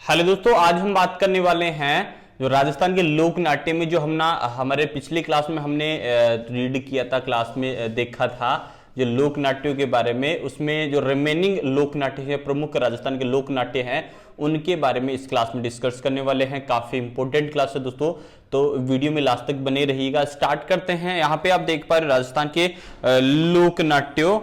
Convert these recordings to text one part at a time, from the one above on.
Hello दोस्तों, आज हम बात करने वाले हैं जो राजस्थान के लोक नाट्य में जो हमारे पिछली क्लास में हमने रीड किया था, क्लास में देखा था जो लोक नाट्यों के बारे में। उसमें जो रिमेनिंग लोक नाट्य है, प्रमुख राजस्थान के लोक नाट्य हैं, उनके बारे में इस क्लास में डिस्कस करने वाले हैं। काफी इंपॉर्टेंट क्लास है दोस्तों, तो वीडियो में लास्ट तक बने रहिएगा। स्टार्ट करते हैं। यहाँ पे आप देख पा रहे राजस्थान के लोक नाट्यों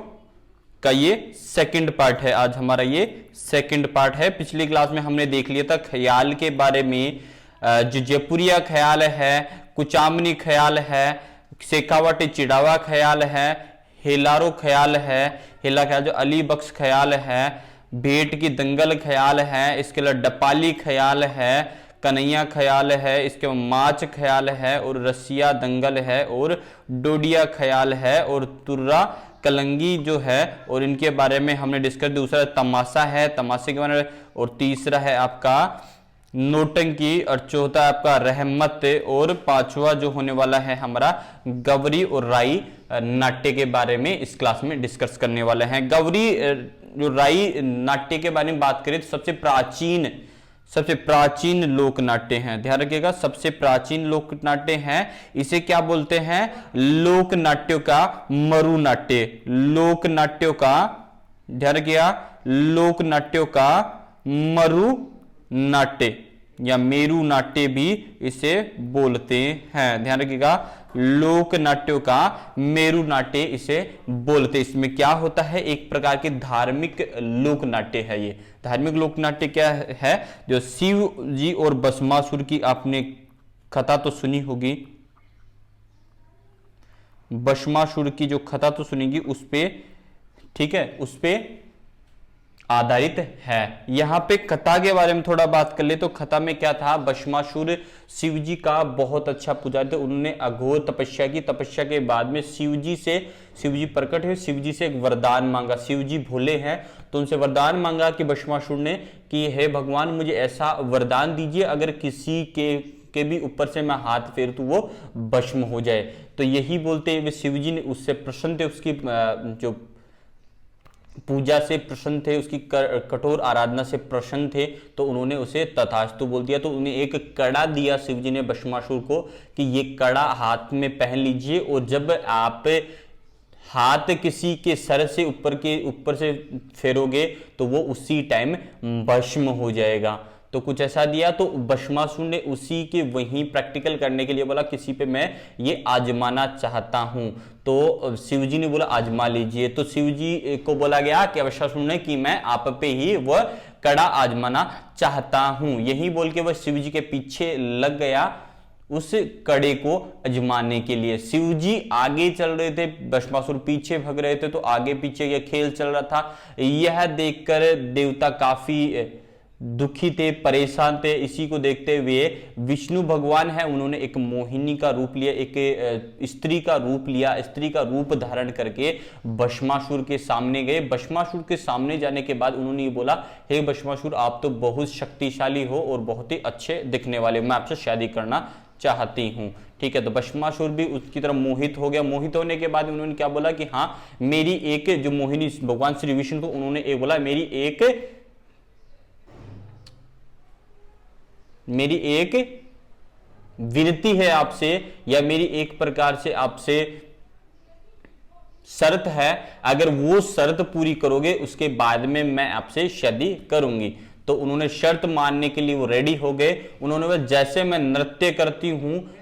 का ये सेकंड पार्ट है। आज हमारा ये सेकंड पार्ट है। पिछली क्लास में हमने देख लिया था ख्याल के बारे में, जो जयपुरिया ख्याल है, कुचामनी ख्याल है, शेखावाटी चिड़ावा ख्याल है, हेलारो ख्याल है, हेला ख्याल जो अली बख्श ख्याल है, भेंट की दंगल ख्याल है, इसके अलावा डपाली ख्याल है, कन्हैया ख्याल है, इसके बाद माच ख्याल है, और रसिया दंगल है, और डोडिया ख्याल है, और तुर्रा कलंगी जो है, और इनके बारे में हमने डिस्कस। दूसरा तमाशा है, तमाशे के बारे में, और तीसरा है आपका नौटंकी, और चौथा आपका रहमत, और पांचवा जो होने वाला है हमारा गवरी और राई नाट्य के बारे में इस क्लास में डिस्कस करने वाले हैं। गवरी जो राई नाट्य के बारे में बात करें तो सबसे प्राचीन लोक नाट्य हैं। ध्यान रखिएगा, सबसे प्राचीन लोक नाट्य हैं। इसे क्या बोलते हैं? लोक नाट्यों का मरु नाट्य। लोक नाट्यों का, ध्यान रखिएगा, लोक नाट्यों का मरु नाट्य या मेरु नाट्य भी इसे बोलते हैं। ध्यान रखिएगा, लोक नाट्यों का मेरु नाट्य इसे बोलते। इसमें क्या होता है? एक प्रकार के धार्मिक लोक नाट्य है। ये धार्मिक लोक नाट्य क्या है? जो शिव जी और भस्मासुर की आपने कथा तो सुनी होगी, भस्मासुर की जो कथा तो सुनेगी उस पे, ठीक है, उस पे आधारित है। यहां पे कथा के बारे में थोड़ा बात कर ले तो कथा में क्या था? भस्मासुर शिव जी का बहुत अच्छा पुजारी थे। उन्होंने अघोर तपस्या की। तपस्या के बाद में शिव जी प्रकट हुए, शिव जी से एक वरदान मांगा। शिव जी भोले हैं तो उनसे वरदान मांगा कि भस्मासुर ने कि हे भगवान, मुझे ऐसा वरदान दीजिए अगर किसी के भी ऊपर से मैं हाथ फेर तो वो भस्म हो जाए। तो यही बोलते हुए शिव जी ने उससे प्रसन्न थे, उसकी जो पूजा से प्रसन्न थे, उसकी कठोर आराधना से प्रसन्न थे, तो उन्होंने उसे तथास्तु बोल दिया। तो उन्हें एक कड़ा दिया शिव जी ने भस्मासुर को कि ये कड़ा हाथ में पहन लीजिए, और जब आप हाथ किसी के सर से ऊपर से फेरोगे तो वो उसी टाइम भस्म हो जाएगा। तो कुछ ऐसा दिया। तो भस्मासुर ने उसी के वहीं प्रैक्टिकल करने के लिए बोला किसी पे मैं ये आजमाना चाहता हूं। तो शिव जी ने बोला आजमा लीजिए। तो शिव जी को बोला गया कि भस्मासुर ने कि मैं आप पे ही वह कड़ा आजमाना चाहता हूं। यही बोल के वह शिव जी के पीछे लग गया उस कड़े को अजमाने के लिए। शिव जी आगे चल रहे थे, भस्मासुर पीछे भाग रहे थे। तो आगे पीछे यह खेल चल रहा था। यह देखकर देवता काफी दुखी थे, परेशान थे। इसी को देखते हुए विष्णु भगवान है, उन्होंने एक मोहिनी का रूप लिया, एक स्त्री का रूप लिया। स्त्री का रूप धारण करके भस्मासुर के सामने गए। भस्मासुर के सामने जाने के बाद उन्होंने ये बोला, हे भस्मासुर, आप तो बहुत शक्तिशाली हो और बहुत ही अच्छे दिखने वाले, मैं आपसे शादी करना चाहती हूं। ठीक है, तो भस्मासुर भी उसकी तरफ मोहित हो गया। मोहित होने के बाद उन्होंने क्या बोला कि हाँ, मेरी एक जो मोहिनी भगवान श्री विष्णु को उन्होंने एक बोला, मेरी एक विनती है आपसे, या मेरी एक प्रकार से आपसे शर्त है, अगर वो शर्त पूरी करोगे उसके बाद में मैं आपसे शादी करूंगी। तो उन्होंने शर्त मानने के लिए वो रेडी हो गए। उन्होंने बोला जैसे मैं नृत्य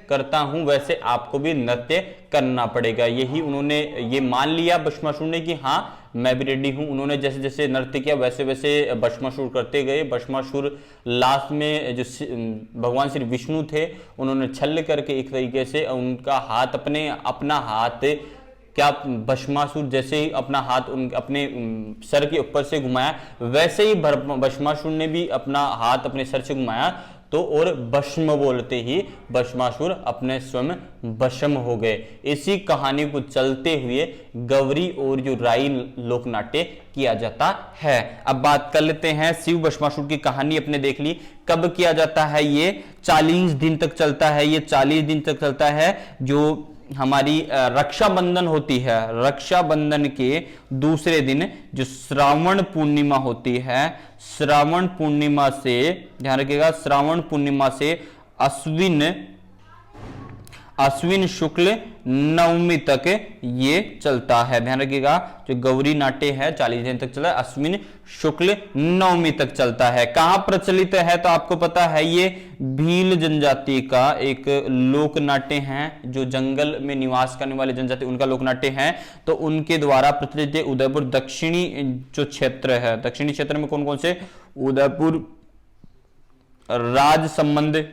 करता हूं वैसे आपको भी नृत्य करना पड़ेगा। यही उन्होंने ये मान लिया भस्मासुर ने कि हाँ, मैं भी रेडी हूं। उन्होंने जैसे जैसे नृत्य किया वैसे वैसे भस्मासुर करते गए। भस्मासुर लास्ट में जो भगवान श्री विष्णु थे, उन्होंने छल करके एक तरीके से उनका हाथ अपना हाथ, क्या भस्मासुर जैसे ही अपना हाथ अपने सर के ऊपर से घुमाया, वैसे ही भस्मासुर ने भी अपना हाथ अपने सर से घुमाया। तो और भस्म बोलते ही भस्मासुर अपने स्वयं भस्म हो गए। इसी कहानी को चलते हुए गवरी और जो राई लोक नाट्य किया जाता है। अब बात कर लेते हैं, शिव भस्मासुर की कहानी अपने देख ली। कब किया जाता है? ये 40 दिन तक चलता है। ये 40 दिन तक चलता है। जो हमारी रक्षाबंधन होती है, रक्षाबंधन के दूसरे दिन जो श्रावण पूर्णिमा होती है, श्रावण पूर्णिमा से, ध्यान रखिएगा, श्रावण पूर्णिमा से अश्विन शुक्ल नवमी तक ये चलता है। ध्यान रखिएगा, जो गौरी नाट्य है 40 दिन तक चला है, अश्विन शुक्ल नवमी तक चलता है। कहां प्रचलित है तो आपको पता है, ये भील जनजाति का एक लोक नाट्य है, जो जंगल में निवास करने वाले जनजाति उनका लोक नाट्य है, तो उनके द्वारा प्रचलित है। उदयपुर दक्षिणी जो क्षेत्र है, दक्षिणी क्षेत्र में कौन कौन से, उदयपुर, राजसमंद,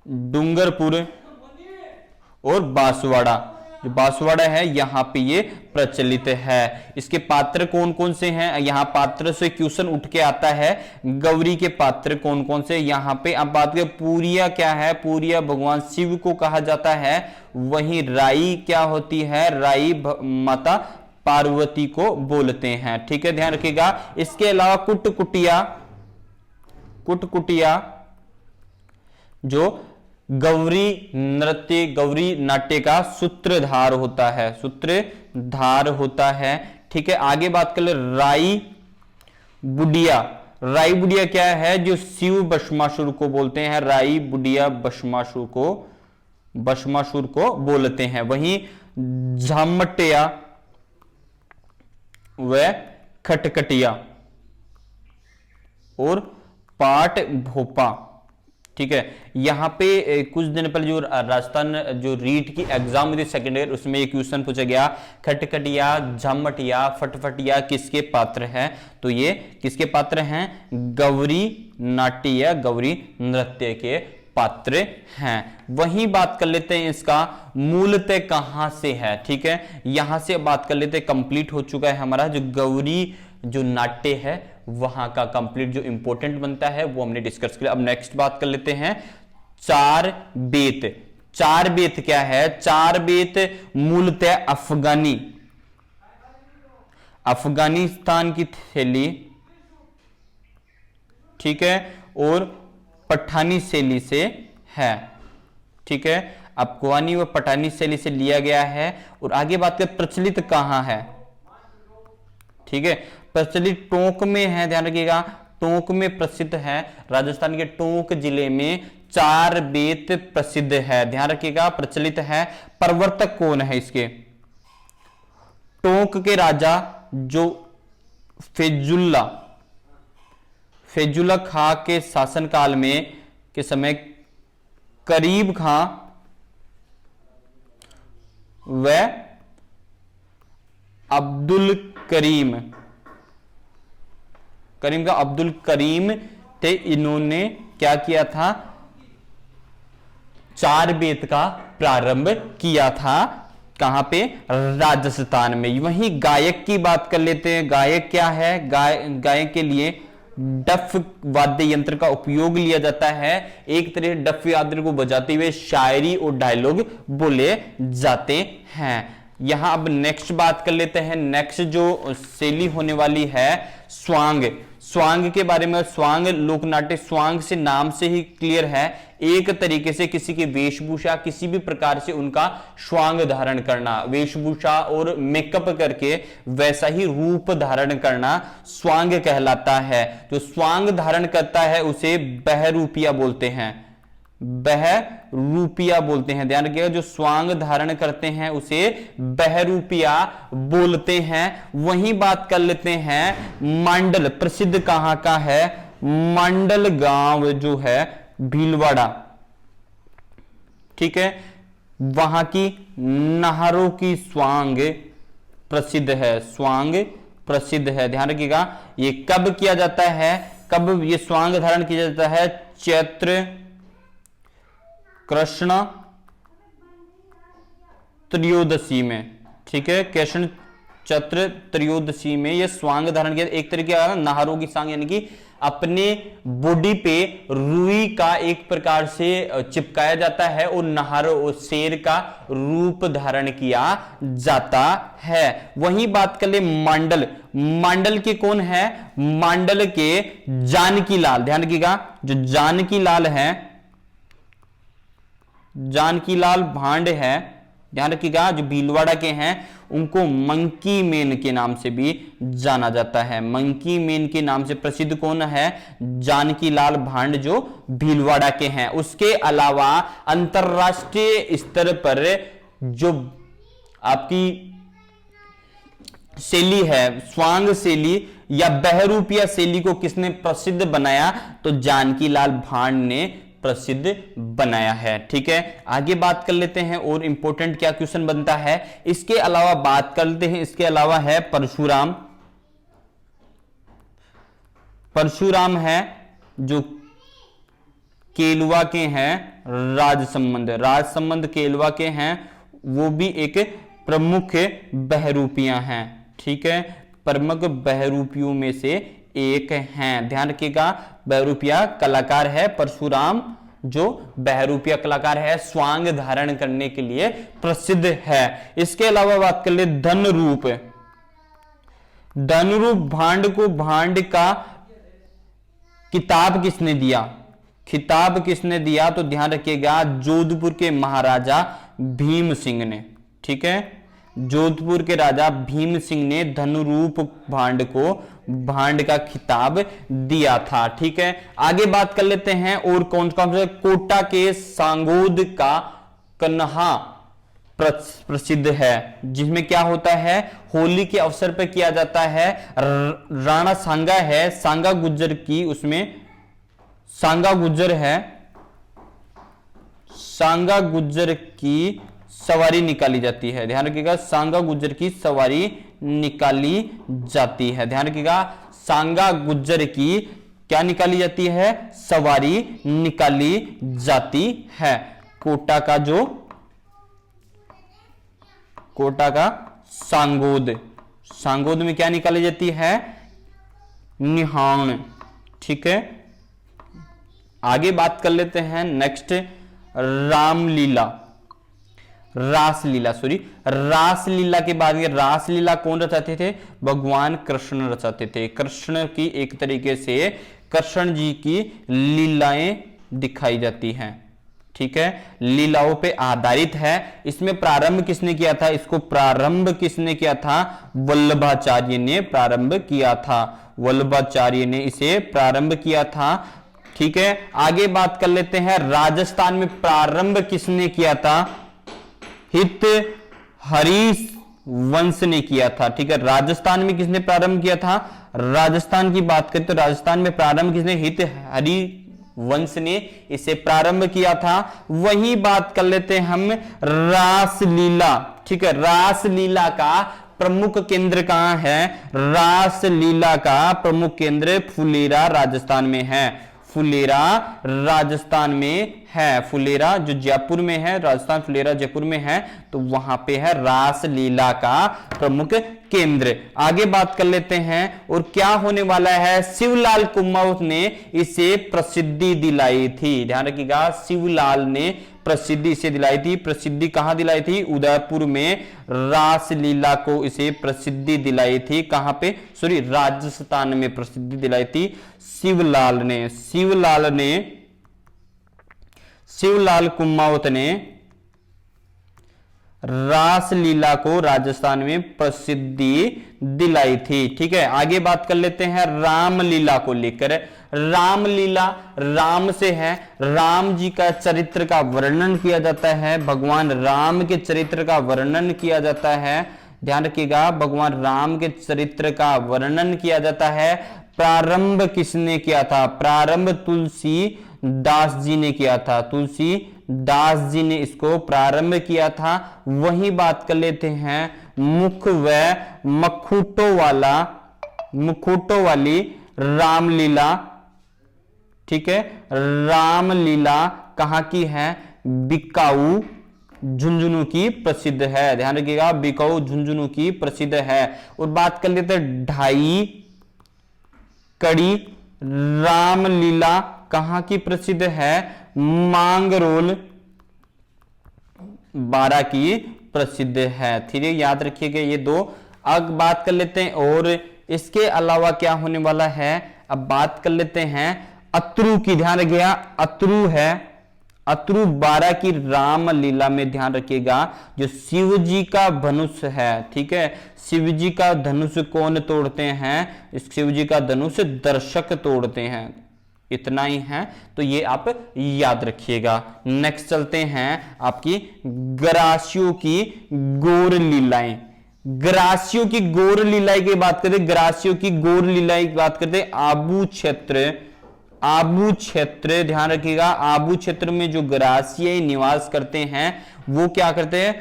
डूंगरपुर और बांसवाड़ा। जो बांसवाड़ा है यहां पे ये प्रचलित है। इसके पात्र कौन कौन से हैं, यहां पात्र से क्वेश्चन उठ के आता है, गौरी के पात्र कौन कौन से। यहां पे अब बात करें, पूरिया क्या है, पूरिया भगवान शिव को कहा जाता है। वहीं राई क्या होती है, राई माता पार्वती को बोलते हैं। ठीक है, ध्यान रखिएगा। इसके अलावा कुटकुटिया जो गौरी नृत्य, गौरी नाट्य का सूत्रधार होता है, सूत्रधार होता है। ठीक है, आगे बात कर ले, राई बुडिया। राई बुडिया क्या है, जो शिव भस्मासुर को बोलते हैं, राई बुडिया भस्मासुर को बोलते हैं। वहीं झामटिया व खटखटिया और पाट भोपा। ठीक है, यहां पे कुछ दिन पहले जो राजस्थान जो रीट की एग्जाम हुई थी सेकेंड ईयर, उसमें एक क्वेश्चन पूछा गया, खटखटिया, झमटिया, फटफटिया किसके पात्र हैं, तो ये किसके पात्र हैं, गौरी नाट्य या गौरी नृत्य के पात्र हैं। वहीं बात कर लेते हैं इसका मूलतः कहां से है। ठीक है, यहां से बात कर लेते हैं, कंप्लीट हो चुका है हमारा जो गौरी जो नाट्य है वहां का कंप्लीट जो इंपॉर्टेंट बनता है वो हमने डिस्कस किया। अब नेक्स्ट बात कर लेते हैं चार बेत। चार बेत क्या है, चार बेत मूलतः अफगानिस्तान की शैली, ठीक है, और पठानी शैली से है। ठीक है, अफगानी व पठानी शैली से लिया गया है। और आगे बात करें प्रचलित कहां है, ठीक है, प्रचलित टोंक में है। ध्यान रखिएगा, टोंक में प्रसिद्ध है, राजस्थान के टोंक जिले में चार बेत प्रसिद्ध है। ध्यान रखिएगा, प्रचलित है। प्रवर्तक कौन है इसके, टोंक के राजा जो फैजुल्ला खां के शासनकाल में के समय करीब खां व अब्दुल करीम का अब्दुल करीम थे। इन्होंने क्या किया था, चार बेत का प्रारंभ किया था। कहां पे, राजस्थान में। वहीं गायक की बात कर लेते हैं। गायक क्या है, गायक के लिए डफ वाद्य यंत्र का उपयोग लिया जाता है। एक तरह डफ वाद्य को बजाते हुए शायरी और डायलॉग बोले जाते हैं। यहां अब नेक्स्ट बात कर लेते हैं। नेक्स्ट जो शैली होने वाली है स्वांग। स्वांग के बारे में, स्वांग लोक नाट्य, स्वांग से नाम से ही क्लियर है, एक तरीके से किसी की वेशभूषा, किसी भी प्रकार से उनका स्वांग धारण करना, वेशभूषा और मेकअप करके वैसा ही रूप धारण करना स्वांग कहलाता है। जो स्वांग धारण करता है उसे बहरूपिया बोलते हैं, बहरूपिया बोलते हैं। ध्यान रखिएगा, जो स्वांग धारण करते हैं उसे बहरूपिया बोलते हैं। वहीं बात कर लेते हैं मांडल। प्रसिद्ध कहां का है, मांडल गांव जो है भीलवाड़ा, ठीक है, वहां की नाहरों की स्वांग प्रसिद्ध है, स्वांग प्रसिद्ध है। ध्यान रखिएगा, ये कब किया जाता है, कब ये स्वांग धारण किया जाता है, चैत्र कृष्ण त्रयोदशी में। ठीक है, कृष्ण चैत्र त्रयोदशी में ये स्वांग धारण किया। एक तरीके का नाहरों की सांग, यानी कि अपने बॉडी पे रुई का एक प्रकार से चिपकाया जाता है और नाहरों और शेर का रूप धारण किया जाता है। वहीं बात कर ले मांडल। मांडल के कौन है, मांडल के जानकी लाल। ध्यान रखिएगा, जो जानकी लाल है जानकी लाल भांड है, ध्यान रखिएगा, जो भीलवाड़ा के हैं उनको मंकी मैन के नाम से भी जाना जाता है। मंकी मैन के नाम से प्रसिद्ध कौन है? जानकी लाल भांड, जो भीलवाड़ा के हैं। उसके अलावा अंतरराष्ट्रीय स्तर पर जो आपकी शैली है, स्वांग शैली या बहरूपिया शैली को किसने प्रसिद्ध बनाया? तो जानकी लाल भांड ने प्रसिद्ध बनाया है। ठीक है, आगे बात कर लेते हैं और इंपॉर्टेंट क्या क्वेश्चन बनता है। इसके अलावा बात करते हैं, इसके अलावा है परशुराम। परशुराम है जो केलवा के हैं, राजसंबंध केलवा के हैं, वो भी एक प्रमुख बहरूपियां हैं। ठीक है, प्रमुख बहरूपियों में से एक हैं। ध्यान रखिएगा, बहरूपिया कलाकार है परशुराम, जो बहरूपिया कलाकार है, स्वांग धारण करने के लिए प्रसिद्ध है। इसके अलावा बात कर ले धनरूप। धनरूप भांड को भांड का किताब किसने दिया? खिताब किसने दिया? तो ध्यान रखिएगा, जोधपुर के महाराजा भीम सिंह ने। ठीक है, जोधपुर के राजा भीम सिंह ने धनुरूप भांड को भांड का खिताब दिया था। ठीक है, आगे बात कर लेते हैं और कौन कौन से। कोटा के सांगोद का कन्हा प्रसिद्ध है, जिसमें क्या होता है, होली के अवसर पर किया जाता है। राणा सांगा है, सांगा गुज्जर की, उसमें सांगा गुज्जर है, सांगा गुज्जर की सवारी निकाली जाती है। ध्यान रखिएगा, सांगा गुज्जर की सवारी निकाली जाती है। ध्यान रखिएगा, सांगा गुज्जर की क्या निकाली जाती है? सवारी निकाली जाती है। कोटा का सांगोद में क्या निकाली जाती है? निहाण। ठीक है, आगे बात कर लेते हैं नेक्स्ट, रासलीला के बाद में, रासलीला कौन रचाते थे? भगवान कृष्ण रचाते थे। कृष्ण की एक तरीके से कृष्ण जी की लीलाएं दिखाई जाती हैं। ठीक है, लीलाओं पे आधारित है। इसमें प्रारंभ किसने किया था? इसको प्रारंभ किसने किया था? वल्लभाचार्य ने प्रारंभ किया था। वल्लभाचार्य ने इसे प्रारंभ किया था। ठीक है, आगे बात कर लेते हैं, राजस्थान में प्रारंभ किसने किया था? हित हरीश वंश ने किया था। ठीक है, राजस्थान में किसने प्रारंभ किया था? राजस्थान की बात करें तो राजस्थान में प्रारंभ किसने? हित हरी वंश ने इसे प्रारंभ किया था। वही बात कर लेते हैं हम रासलीला। ठीक है, रासलीला का प्रमुख केंद्र कहां है? रासलीला का प्रमुख केंद्र फुलेरा राजस्थान में है। फुलेरा राजस्थान में है, फुलेरा जो जयपुर में है, राजस्थान फुलेरा जयपुर में है, तो वहां पे है रासलीला का प्रमुख केंद्र। आगे बात कर लेते हैं और क्या होने वाला है। शिवलाल कुमावत ने इसे प्रसिद्धि दिलाई थी। ध्यान रखिएगा, शिवलाल ने प्रसिद्धि इसे दिलाई थी। प्रसिद्धि कहां दिलाई थी? उदयपुर में रासलीला को इसे प्रसिद्धि दिलाई थी। कहां पे? सॉरी, राजस्थान में प्रसिद्धि दिलाई थी शिवलाल कुमावत ने रासलीला को राजस्थान में प्रसिद्धि दिलाई थी। ठीक है, आगे बात कर लेते हैं रामलीला को लेकर। रामलीला राम से है, राम जी का चरित्र का वर्णन किया जाता है, भगवान राम के चरित्र का वर्णन किया जाता है। ध्यान रखिएगा, भगवान राम के चरित्र का वर्णन किया जाता है। प्रारंभ किसने किया था? प्रारंभ तुलसीदास जी ने किया था। तुलसीदास जी ने इसको प्रारंभ किया था। वही बात कर लेते हैं मुख व मुखोटो वाली रामलीला। ठीक है, रामलीला कहां की है? बिकाऊ झुंझुनू की प्रसिद्ध है। ध्यान रखिएगा, बिकाऊ झुंझुनू की प्रसिद्ध है। और बात कर लेते हैं ढाई कड़ी रामलीला कहां की प्रसिद्ध है? मांगरोल बारा की प्रसिद्ध है। ठीक है, याद रखिएगा ये दो। अब बात कर लेते हैं और इसके अलावा क्या होने वाला है। अब बात कर लेते हैं अत्रु की। ध्यान रखिएगा, अत्रु है, अतरु 12 की राम लीला में ध्यान रखिएगा, जो शिव जी का धनुष है, ठीक है, शिव जी का धनुष कौन तोड़ते हैं? शिव जी का धनुष दर्शक तोड़ते हैं। इतना ही है, तो ये आप याद रखिएगा। नेक्स्ट चलते हैं आपकी ग्रासियों की गौर लीलाएं। ग्रासियों की गौर लीलाएं की बात करते, ग्रासियों की गौर लीलाएं की बात करते, आबू क्षेत्र, आबू क्षेत्र ध्यान रखिएगा, आबू क्षेत्र में जो ग्रासीय निवास करते हैं वो क्या करते हैं?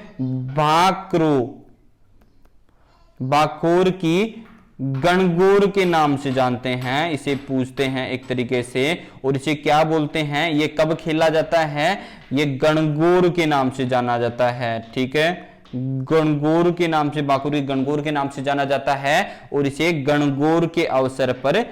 बाकोर की गणगौर के नाम से जानते हैं, इसे पूछते हैं एक तरीके से, और इसे क्या बोलते हैं? ये कब खेला जाता है? ये गणगौर के नाम से जाना जाता है, ठीक है, गणगौर के नाम से, बाकोर की गणगौर के नाम से जाना जाता है, और इसे गणगौर के अवसर पर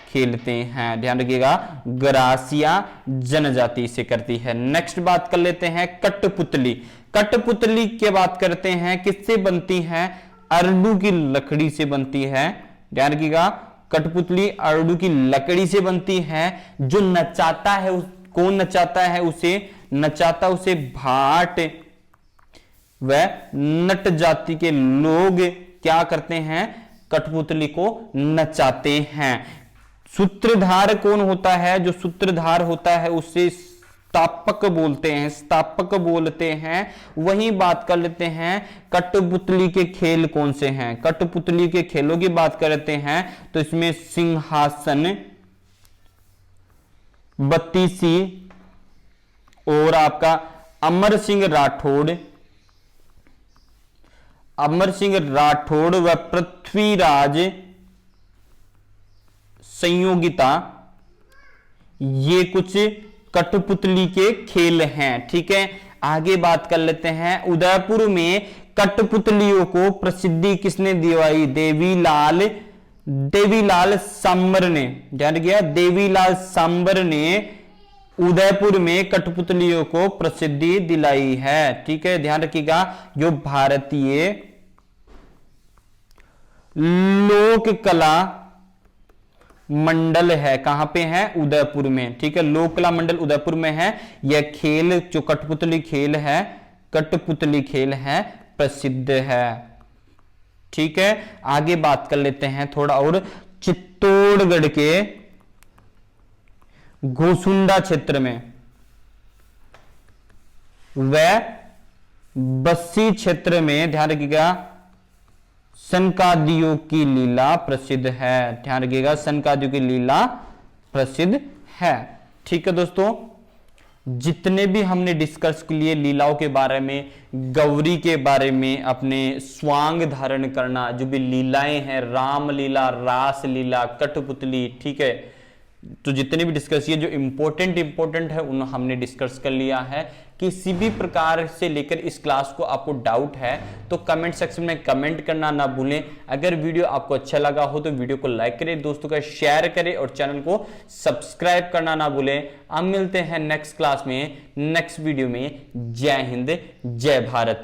खेलते हैं। ध्यान रखिएगा, ग्रासिया जनजाति से करती है। नेक्स्ट बात कर लेते हैं कठपुतली। कठपुतली की बात करते हैं, किससे बनती है? अरडू की लकड़ी से बनती है। ध्यान रखिएगा, कठपुतली अरडू की लकड़ी से बनती है। जो नचाता है, कौन नचाता है? उसे भाट व नट जाति के लोग क्या करते हैं? कठपुतली को नचाते हैं। सूत्रधार कौन होता है? जो सूत्रधार होता है उसे स्थापक बोलते हैं, स्थापक बोलते हैं। वही बात कर लेते हैं कठपुतली के खेल कौन से हैं। कठपुतली के खेलों की बात करते हैं तो इसमें सिंहासन, बत्तीसी और आपका अमर सिंह राठौड़ व पृथ्वीराज संयोगिता, ये कुछ कठपुतली के खेल हैं। ठीक है, आगे बात कर लेते हैं। उदयपुर में कठपुतलियों को प्रसिद्धि किसने दिवाई? देवीलाल सांबर ने। ध्यान गया, देवीलाल सांबर ने उदयपुर में कठपुतलियों को प्रसिद्धि दिलाई है। ठीक है, ध्यान रखिएगा, जो भारतीय लोक कला मंडल है, कहां पे है? उदयपुर में। ठीक है, लोक कला मंडल उदयपुर में है। यह खेल जो कठपुतली खेल है प्रसिद्ध है। ठीक है, आगे बात कर लेते हैं थोड़ा और। चित्तौड़गढ़ के गोसुंडा क्षेत्र में व बस्सी क्षेत्र में, ध्यान रखिएगा, सनकादियों की लीला प्रसिद्ध है। ध्यान रखिएगा, सनकादियों की लीला प्रसिद्ध है। ठीक है दोस्तों, जितने भी हमने डिस्कस के लिए लीलाओं के बारे में, गौरी के बारे में, अपने स्वांग धारण करना, जो भी लीलाएं हैं, राम लीला, रास लीला, कठपुतली, ठीक है, तो जितने भी डिस्कस किए जो इंपॉर्टेंट है उन हमने डिस्कस कर लिया है। किसी भी प्रकार से लेकर इस क्लास को आपको डाउट है तो कमेंट सेक्शन में कमेंट करना ना भूलें। अगर वीडियो आपको अच्छा लगा हो तो वीडियो को लाइक करें, दोस्तों का शेयर करें और चैनल को सब्सक्राइब करना ना भूलें। अब मिलते हैं नेक्स्ट क्लास में, नेक्स्ट वीडियो में। जय हिंद, जय भारत।